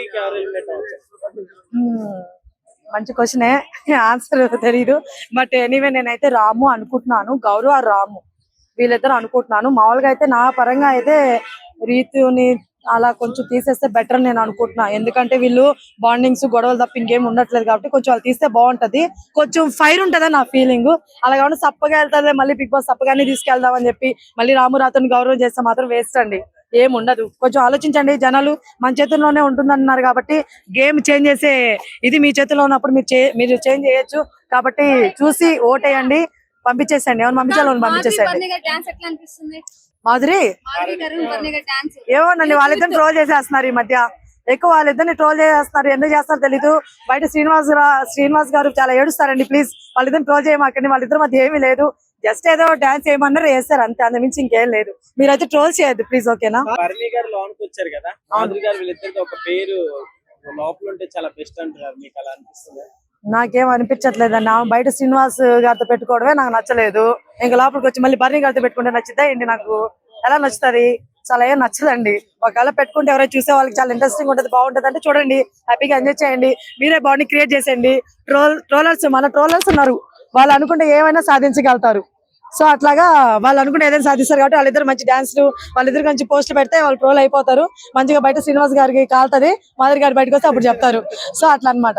మీకు ఎవరు ఎలిమినేట్ అవ్వచ్చు? మంచి క్వశ్చనే, ఆన్సర్ తెలీదు. బట్ ఎనీవే నేనైతే రాము అనుకుంటున్నాను, గౌరవ రాము వీళ్ళిద్దరు అనుకుంటున్నాను. మామూలుగా అయితే నా పరంగా అయితే రీతుని అలా కొంచెం తీసేస్తే బెటర్ నేను అనుకుంటున్నా. ఎందుకంటే వీళ్ళు బాండింగ్స్ గొడవలు తప్ప ఇంకేం ఉండట్లేదు కాబట్టి కొంచెం వాళ్ళు తీస్తే బాగుంటది. కొంచెం ఫైర్ ఉంటదని నా ఫీలింగ్. అలా కాకుండా సప్పగా వెళ్తాదే మళ్ళీ బిగ్ బాస్ సప్పగానే తీసుకెళ్దాం అని చెప్పి మళ్ళీ రాము రాతని గౌరవం చేస్తే మాత్రం వేస్ట్ అండి, ఏం ఉండదు. కొంచెం ఆలోచించండి, జనాలు మన చేతుల్లోనే ఉంటుందన్నారు కాబట్టి గేమ్ చేంజ్ చేసే ఇది మీ చేతిలో ఉన్నప్పుడు మీరు చేంజ్ చేయొచ్చు. కాబట్టి చూసి ఓటేయండి, పంపించేసండి. ఎవరు పంపించాలని పంపించేసండి. మాధురి ఏమోనండి, వాళ్ళిద్దరిని ట్రోల్ చేసేస్తున్నారు ఈ మధ్య, ఎక్కువ వాళ్ళిద్దరిని ట్రోల్ చేసేస్తున్నారు. ఎందుకు చేస్తారో తెలీదు. బయట శ్రీనివాస్ గారు చాలా ఏడుస్తారండి. ప్లీజ్ వాళ్ళిద్దరిని ట్రోల్ చేయమాకండి, వాళ్ళిద్దరి మధ్య ఏమీ లేదు. జస్ట్ ఏదో డాన్స్ ఏమన్నారు వేస్తారు అంతే, అంత మించి ఇంకేం లేదు. మీరైతే ట్రోల్ చేయొద్దు ప్లీజ్, ఓకేనా? బర్నీ గారు లోనికి వచ్చారు కదా, మాధురి గారు వీళ్ళిద్దరికి ఒక పేరు లోపల ఉంటే చాలా బెస్ట్ అంటున్నారు. మీకు అలా అనిపిస్తుంది? నాకేం అనిపించట్లేదండి. బయట శ్రీనివాస్ గారితో పెట్టుకోవడమే నాకు నచ్చలేదు. ఇంకా లోపలికి వచ్చి మళ్ళీ బర్నీ గారితో పెట్టుకుంటే నచ్చిద్దా ఏంటి? నాకు ఎలా నచ్చుతుంది? చాలా ఏం నచ్చదండి. ఒకవేళ పెట్టుకుంటే ఎవరైనా చూసే వాళ్ళకి చాలా ఇంట్రెస్టింగ్ ఉంటుంది, బాగుంటుంది అంటే చూడండి, హ్యాపీగా ఎంజాయ్ చేయండి. మీరే బాడీ క్రియేట్ చేసేయండి. మన ట్రోలర్స్ ఉన్నారు, వాళ్ళు అనుకుంటే ఏమైనా సాధించగలుగుతారు. సో అట్లాగా వాళ్ళు అనుకుంటే ఏదైనా సాధిస్తారు కాబట్టి వాళ్ళిద్దరు మంచి డాన్స్లు, వాళ్ళిద్దరు మంచి పోస్టులు పెడితే వాళ్ళు ట్రోల్ అయిపోతారు. మంచిగా బయట శ్రీనివాస్ గారికి కాలుతుంది, మాధురి గారి బయటకు వస్తే అప్పుడు చెప్తారు. సో అట్లా అన్నమాట.